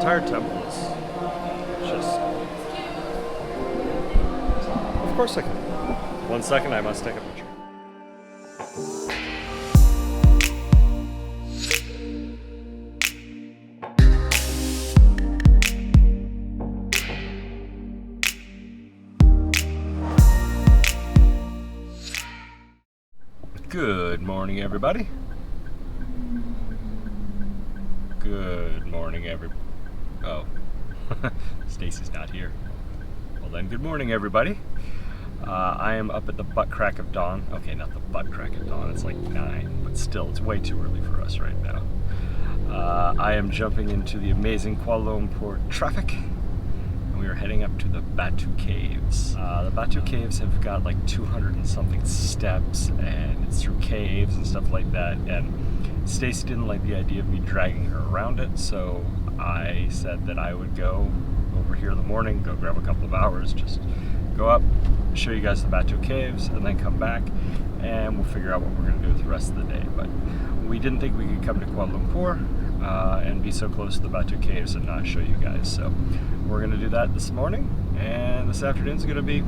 entire temple is just... Of course I can. 1 second, I must take a picture. Good morning, everybody. Good morning, Oh, Stacie's not here. Well then, good morning, everybody. I am up at the butt crack of dawn. Okay, not the butt crack of dawn, it's like 9, but still, it's way too early for us right now. I am jumping into the amazing Kuala Lumpur traffic, and we are heading up to the Batu Caves. The Batu Caves have got like 200 and something steps, and it's through caves and stuff like that, and Stacie didn't like the idea of me dragging her around it, so I said that I would go over here in the morning, go grab a couple of hours, just go up, show you guys the Batu Caves, and then come back, and we'll figure out what we're going to do with the rest of the day. But we didn't think we could come to Kuala Lumpur and be so close to the Batu Caves and not show you guys. So we're going to do that this morning, and this afternoon's going to be,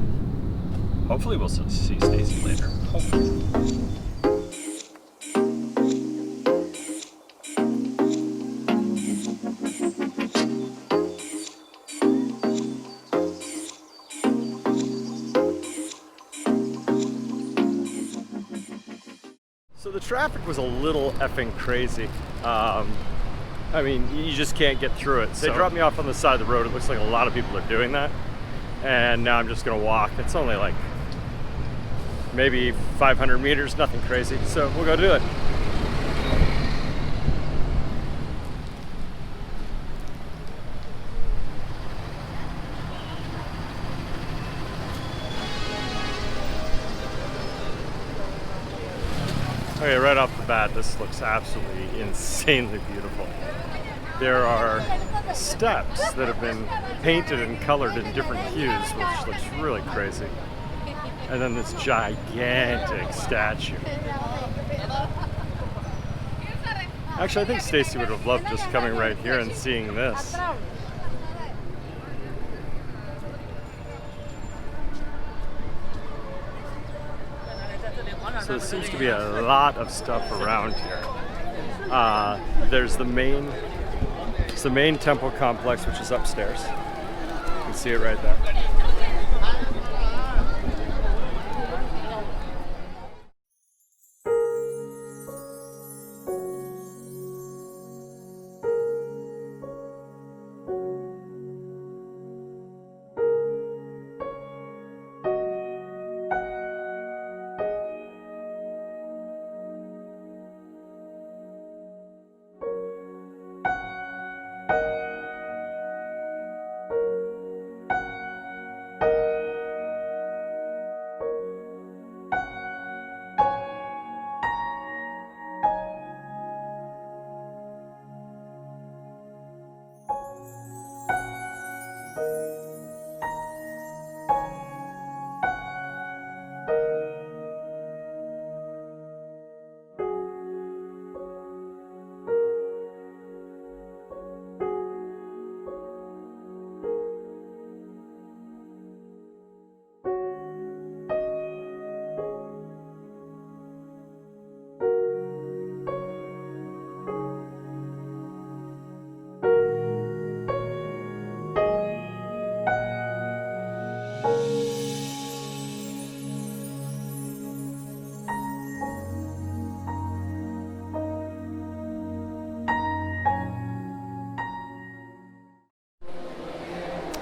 hopefully we'll see Stacie later. Hopefully. So the traffic was a little effing crazy. I mean, you just can't get through it. So they dropped me off on the side of the road. It looks like a lot of people are doing that. And now I'm just gonna walk. It's only like maybe 500 meters, nothing crazy. So we'll go do it. Okay, right off the bat, this looks absolutely insanely beautiful. There are steps that have been painted and colored in different hues, which looks really crazy. And then this gigantic statue. Actually, I think Stacie would have loved just coming right here and seeing this. So there seems to be a lot of stuff around here. There's the main temple complex, which is upstairs. You can see it right there.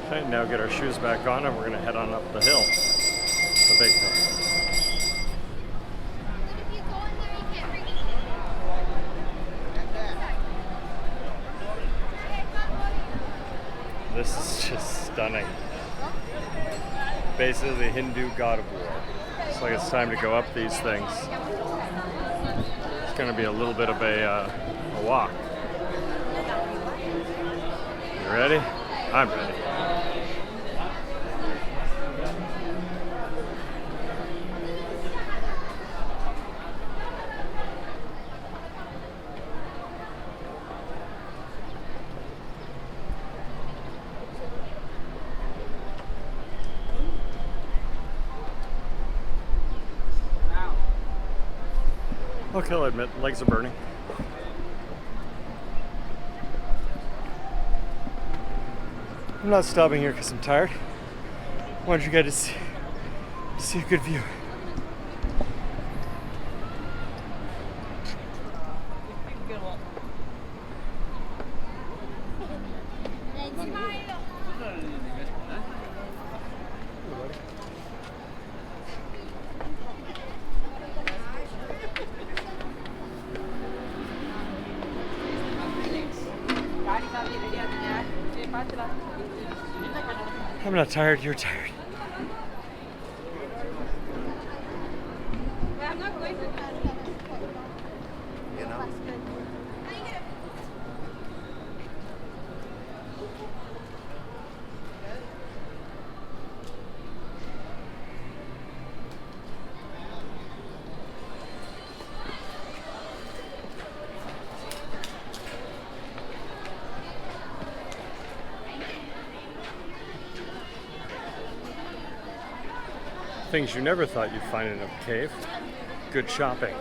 Okay, now get our shoes back on and we're going to head on up the hill, the big hill. This is just stunning. Basically the Hindu god of war. It's like it's time to go up these things. It's going to be a little bit of a walk. You ready? I'm ready. Okay, I'll admit, legs are burning. I'm not stopping here because I'm tired. I wanted you guys to see a good view. I'm not tired, you're tired. Things you never thought you'd find in a cave. Good shopping.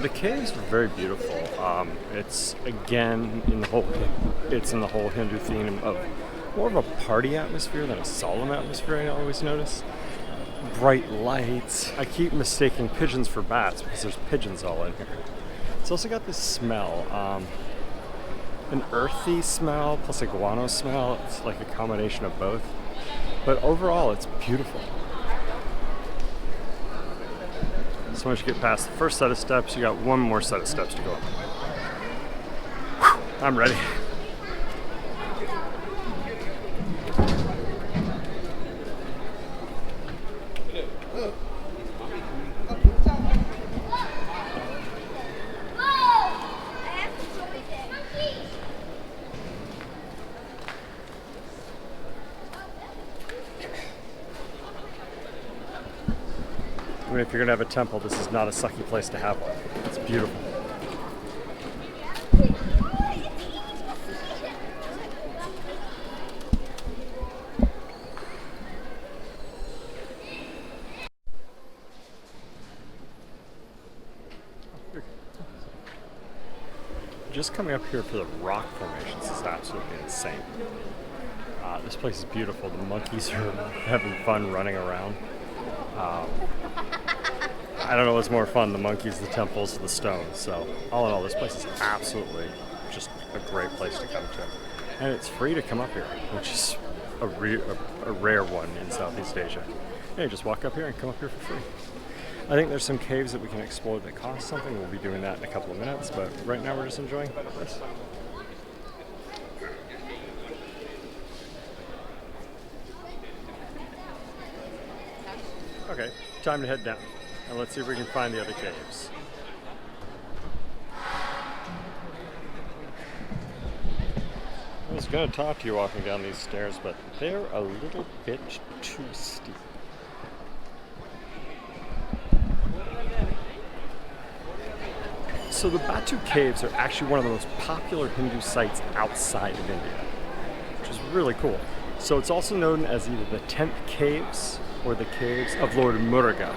The caves are very beautiful. It's again in the whole Hindu theme of more of a party atmosphere than a solemn atmosphere. I always notice bright lights. I keep mistaking pigeons for bats because there's pigeons all in here. It's also got this smell, an earthy smell plus a guano smell. It's like a combination of both. But overall, it's beautiful. So once you get past the first set of steps, you got one more set of steps to go up. Whew, I'm ready. I mean, if you're gonna have a temple, this is not a sucky place to have one. It's beautiful. Just coming up here for the rock formations is absolutely insane. This place is beautiful. The monkeys are having fun running around. I don't know what's more fun, the monkeys, the temples, the stones. So all in all, this place is absolutely just a great place to come to. And it's free to come up here, which is a rare one in Southeast Asia. Yeah, just walk up here and come up here for free. I think there's some caves that we can explore that cost something. We'll be doing that in a couple of minutes, but right now we're just enjoying this. Okay, time to head down. And let's see if we can find the other caves. I was going to talk to you walking down these stairs, but they're a little bit too steep. So the Batu Caves are actually one of the most popular Hindu sites outside of India, which is really cool. So it's also known as either the 10th Caves or the Caves of Lord Muruga.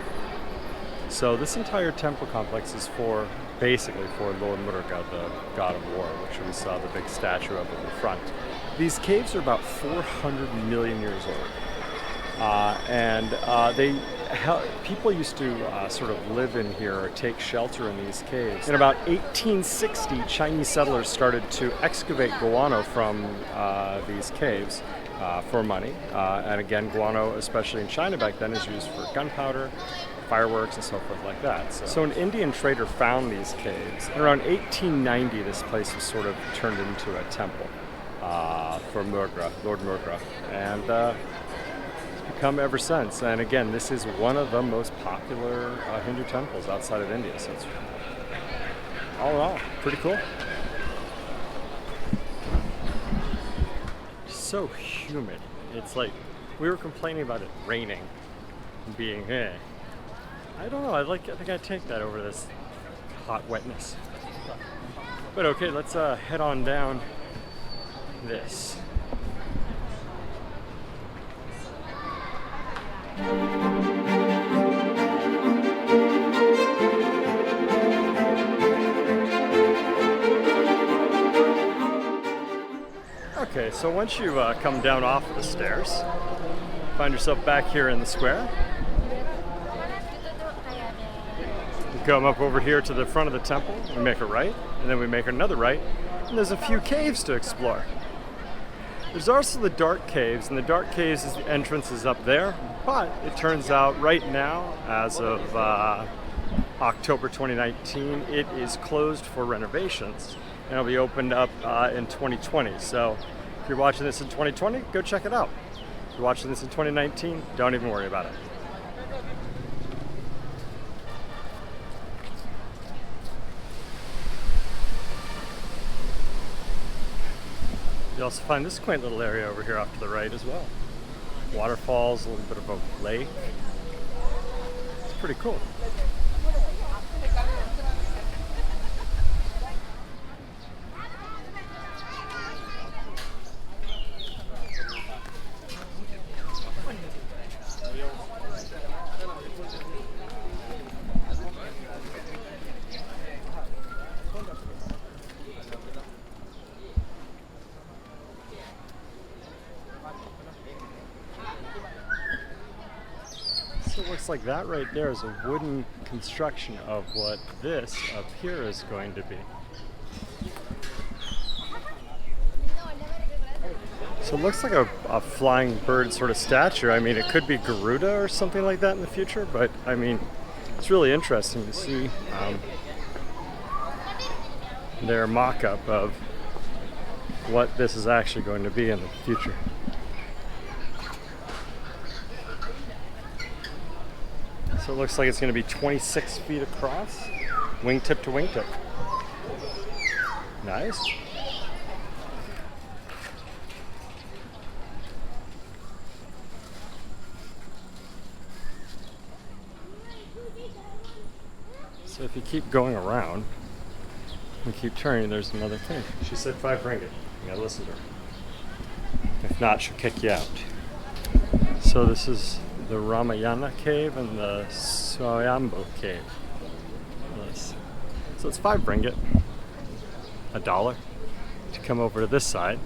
So this entire temple complex is basically for Lord Muruga, the god of war, which we saw the big statue of in the front. These caves are about 400 million years old. People used to sort of live in here or take shelter in these caves. In about 1860, Chinese settlers started to excavate guano from these caves for money. And again, guano, especially in China back then, is used for gunpowder, fireworks, and so forth like that. So an Indian trader found these caves. And around 1890, this place was sort of turned into a temple for Murga, Lord Murga. And become ever since. And again, this is one of the most popular Hindu temples outside of India. So it's all in all pretty cool. So humid. It's like we were complaining about it raining and being I don't know. I think I'd take that over this hot wetness. But okay, let's head on down this. Okay, so once you come down off of the stairs, find yourself back here in the square. You come up over here to the front of the temple, we make a right, and then we make another right, and there's a few caves to explore. There's also the Dark Caves, and the Dark Caves is the entrance is up there, but it turns out right now, as of October 2019, it is closed for renovations, and it'll be opened up in 2020. So if you're watching this in 2020, go check it out. If you're watching this in 2019, don't even worry about it. You also find this quaint little area over here off to the right as well. Waterfalls, a little bit of a lake. It's pretty cool. So it looks like that right there is a wooden construction of what this up here is going to be. So it looks like a flying bird sort of statue. I mean, it could be Garuda or something like that in the future, but I mean, it's really interesting to see their mock-up of what this is actually going to be in the future. So it looks like it's going to be 26 feet across, wingtip to wingtip. Nice. So if you keep going around and keep turning, there's another thing. She said 5 ringgit. You gotta listen to her. If not, she'll kick you out. So this is the Ramayana Cave and the Swayambhu Cave. So it's 5 ringgit, $1, to come over to this side.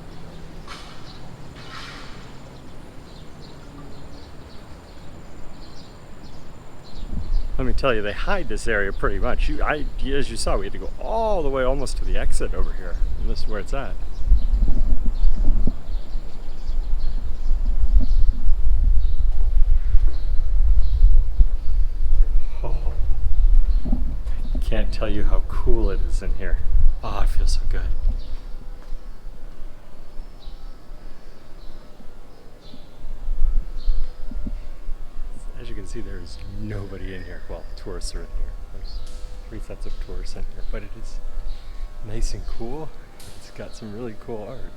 Let me tell you, they hide this area pretty much. As you saw, we had to go all the way almost to the exit over here, and this is where it's at. Can't tell you how cool it is in here. Oh, it feels so good. As you can see, there is nobody in here. Well, tourists are in here. There's 3 sets of tourists in here, but it is nice and cool. It's got some really cool art.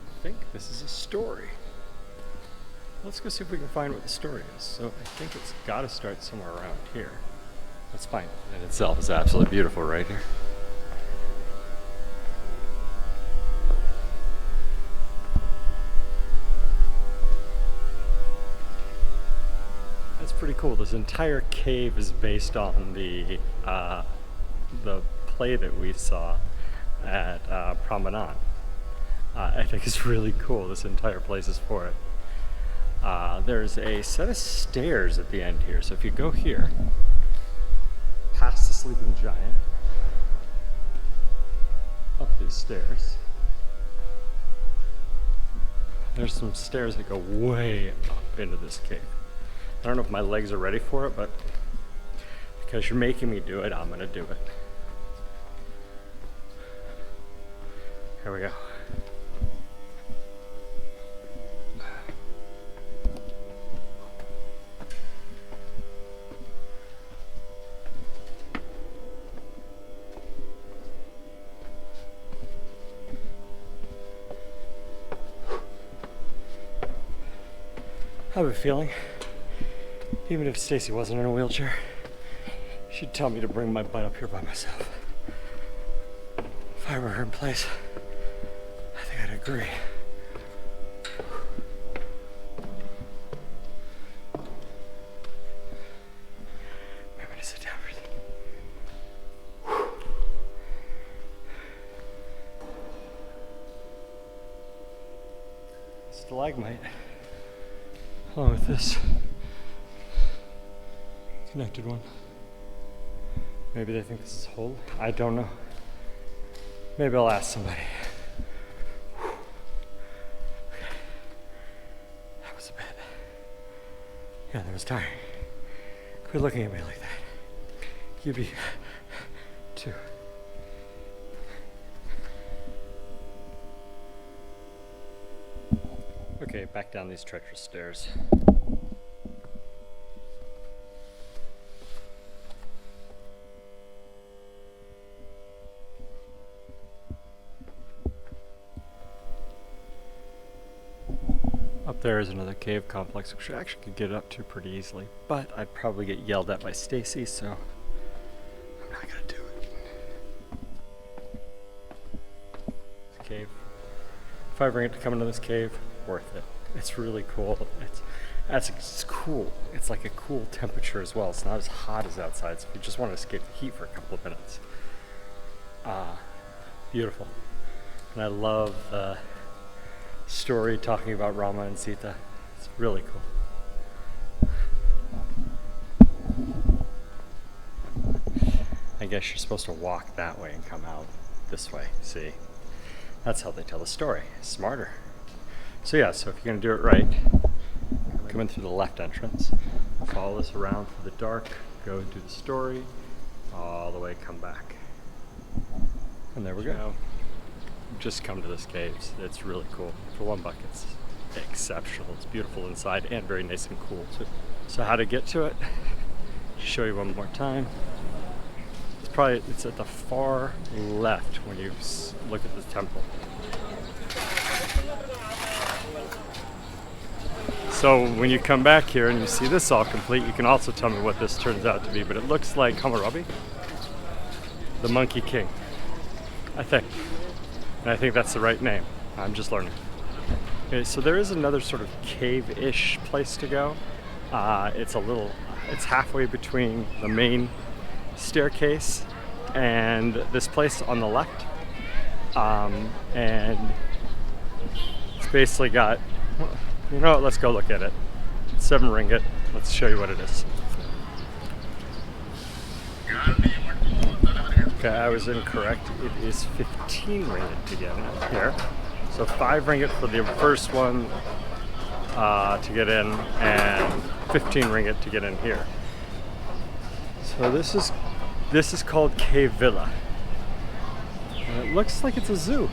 I think this is a story. Let's go see if we can find what the story is. So I think it's got to start somewhere around here. Let's find it. In itself is absolutely beautiful right here. cool. This entire cave is based on the play that we saw at Promenade. I think it's really cool. This entire place is for it. There's a set of stairs at the end here. So if you go here, past the sleeping giant, up these stairs, there's some stairs that go way up into this cave. I don't know if my legs are ready for it, but because you're making me do it, I'm gonna do it. Here we go. I have a feeling, even if Stacie wasn't in a wheelchair, she'd tell me to bring my butt up here by myself. If I were her in place, I think I'd agree. I'm gonna sit down for a second. Stalagmite. Along with this connected one. Maybe they think this is holy. I don't know. Maybe I'll ask somebody. That was a bit. Yeah, that was tiring. Quit looking at me like that. You be too. Okay, back down these treacherous stairs. Up there is another cave complex, which I actually could get up to pretty easily, but I'd probably get yelled at by Stacie, so I'm not gonna do it. This cave. If I ever get to come into this cave, worth it. It's really cool. It's cool. It's like a cool temperature as well. It's not as hot as outside, so if you just want to escape the heat for a couple of minutes. Beautiful. And I love the story talking about Rama and Sita. It's really cool. I guess you're supposed to walk that way and come out this way. See? That's how they tell the story. Smarter. So yeah, so if you're gonna do it right, come in through the left entrance, follow this around through the dark, go and do the story, all the way come back. And there we go. Just come to this caves. It's really cool. For $1, it's exceptional. It's beautiful inside and very nice and cool too. So how to get to it? Show you one more time. It's at the far left when you look at the temple. So when you come back here and you see this all complete, you can also tell me what this turns out to be, but it looks like Hammurabi, the Monkey King, I think. And I think that's the right name. I'm just learning. Okay, so there is another sort of cave-ish place to go. It's halfway between the main staircase and this place on the left. And it's basically got, you know what, let's go look at it. 7 ringgit. Let's show you what it is. Okay, I was incorrect. It is 15 ringgit to get in here. So 5 ringgit for the first one to get in, and 15 ringgit to get in here. So this is called Cave Villa. And it looks like it's a zoo.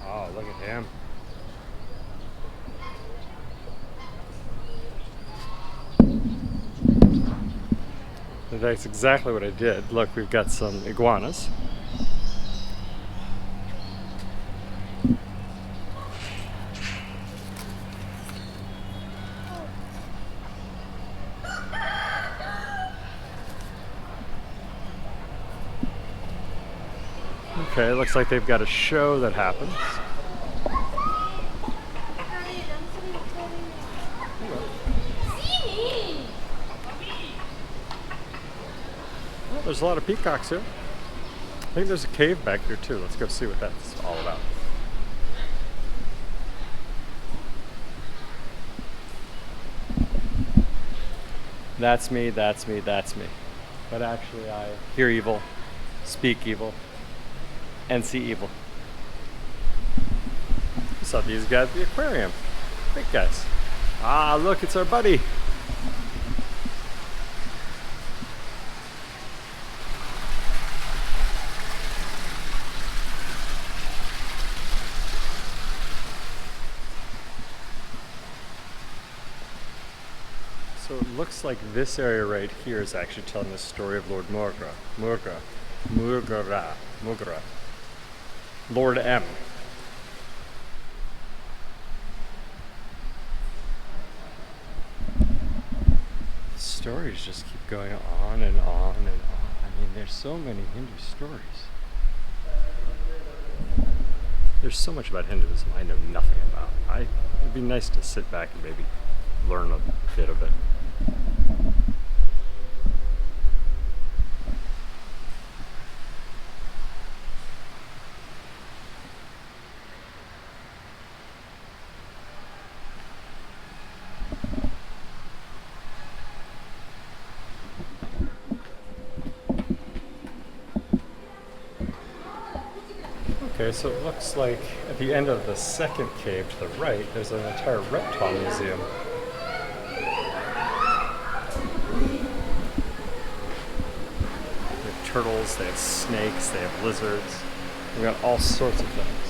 Oh, look at him. That's exactly what I did. Look, we've got some iguanas. Okay, looks like they've got a show that happens. There's a lot of peacocks here. I think there's a cave back here too. Let's go see what that's all about. That's me, that's me, that's me. But actually I hear evil, speak evil, and see evil. I saw these guys at the aquarium. Big guys. Ah, look, it's our buddy. So it looks like this area right here is actually telling the story of Lord Murga. Lord M. The stories just keep going on and on and on. I mean, there's so many Hindu stories. There's so much about Hinduism I know nothing about. It'd be nice to sit back and maybe learn a bit of it. Okay, so it looks like at the end of the second cave to the right, there's an entire reptile museum. They have turtles, they have snakes, they have lizards. We've got all sorts of things.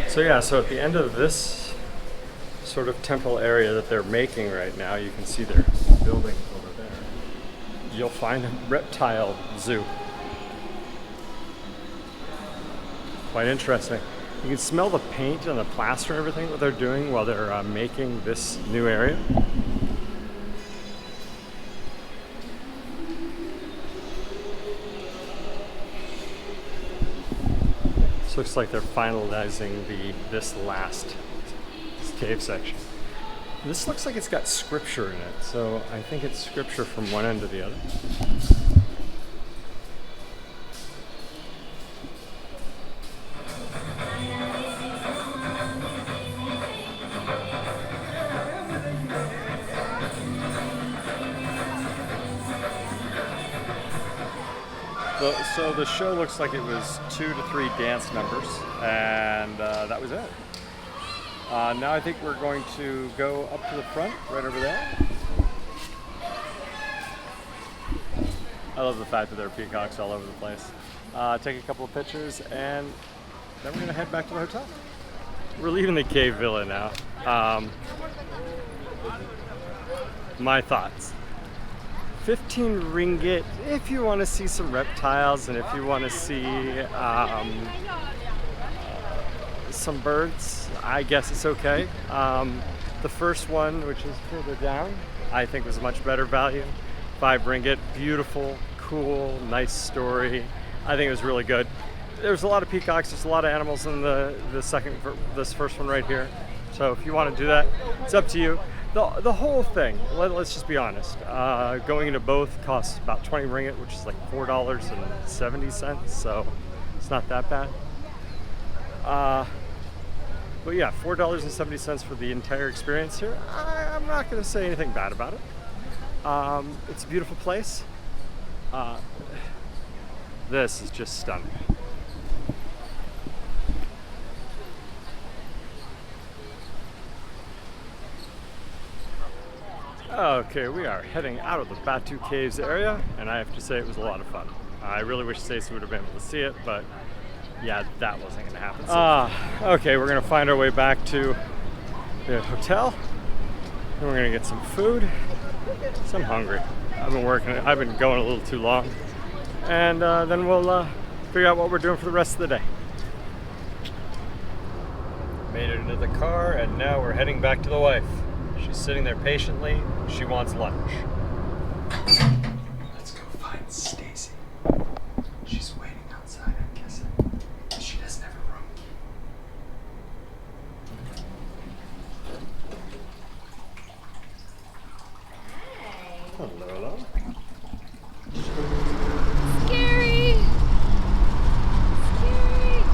So yeah, so at the end of this sort of temple area that they're making right now, you can see their building over there. You'll find a reptile zoo. Quite interesting. You can smell the paint and the plaster and everything that they're doing while they're making this new area. Looks like they're finalizing this cave section. This looks like it's got scripture in it, so I think it's scripture from one end to the other. So the show looks like it was 2 to 3 dance numbers, and that was it. Now I think we're going to go up to the front, right over there. I love the fact that there are peacocks all over the place. Take a couple of pictures, and then we're going to head back to the hotel. We're leaving the cave villa now. My thoughts. 15 ringgit if you want to see some reptiles and if you want to see some birds. I guess it's okay. The first one, which is further down, I think was a much better value. 5 ringgit, beautiful, cool, nice story. I think it was really good. There's a lot of peacocks, there's a lot of animals in this first one right here. So if you want to do that, it's up to you. The whole thing, let's just be honest, going into both costs about 20 ringgit, which is like $4.70, so it's not that bad. But yeah, $4.70 for the entire experience here. I'm not going to say anything bad about it. It's a beautiful place. This is just stunning. Okay, we are heading out of the Batu Caves area, and I have to say it was a lot of fun. I really wish Stacie would have been able to see it, but yeah, that wasn't going to happen. Okay, we're going to find our way back to the hotel, and we're going to get some food. So I'm hungry. I've been going a little too long, and then we'll figure out what we're doing for the rest of the day. Made it into the car, and now we're heading back to the wife. She's She's sitting there patiently. She wants lunch. Let's go find Stacie. She's waiting outside, I'm guessing. She doesn't have a room key. Hello. Scary! Scary!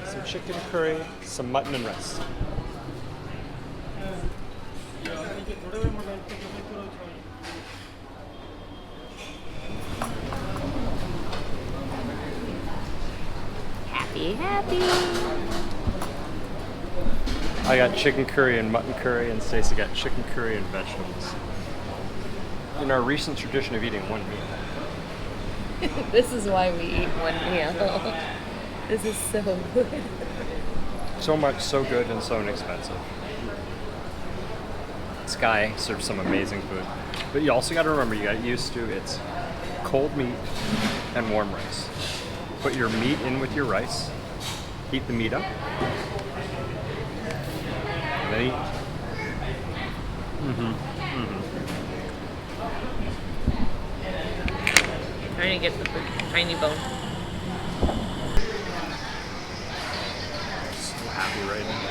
Some chicken curry, some mutton and rice. Happy. I got chicken curry and mutton curry, and Stacie got chicken curry and vegetables. In our recent tradition of eating one meal. This is why we eat one meal. This is so good. So much, so good, and so inexpensive. This guy serves some amazing food. But you also got to remember, you got used to it's cold meat and warm rice. Put your meat in with your rice, heat the meat up, and then eat. Trying to get the tiny bone. So happy right now.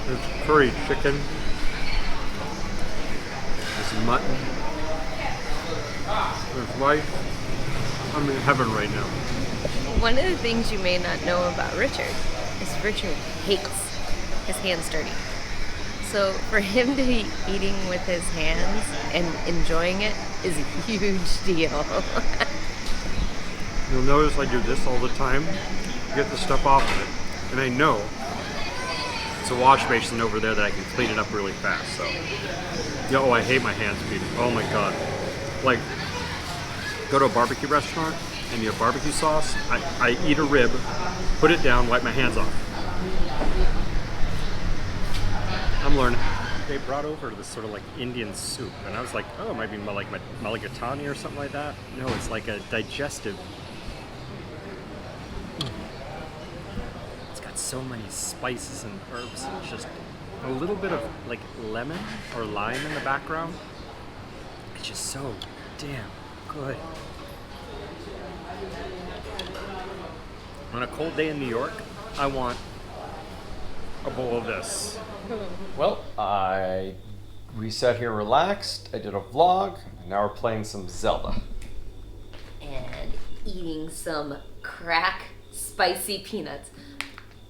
There's curry chicken. There's mutton. There's rice. I'm in heaven right now. One of the things you may not know about Richard is Richard hates his hands dirty. So for him to be eating with his hands and enjoying it is a huge deal. You'll notice I do this all the time. Get the stuff off of it. And I know it's a wash basin over there that I can clean it up really fast. So, oh, I hate my hands, Peter. Oh my God. Like, go to a barbecue restaurant and you have barbecue sauce. I eat a rib, put it down, wipe my hands off. I'm learning. They brought over this sort of like Indian soup, and I was like, oh, it might be like mulligatawny or something like that. No, it's like a digestive. It's got so many spices and herbs, and just a little bit of like lemon or lime in the background. It's just so damn good. On a cold day in New York, I want a bowl of this. Well, we sat here relaxed, I did a vlog, and now we're playing some Zelda. And eating some crack spicy peanuts.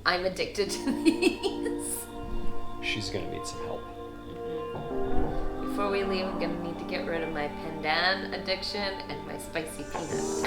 I'm addicted to these. She's gonna need some help. Before we leave, I'm gonna need to get rid of my pandan addiction and my spicy peanuts.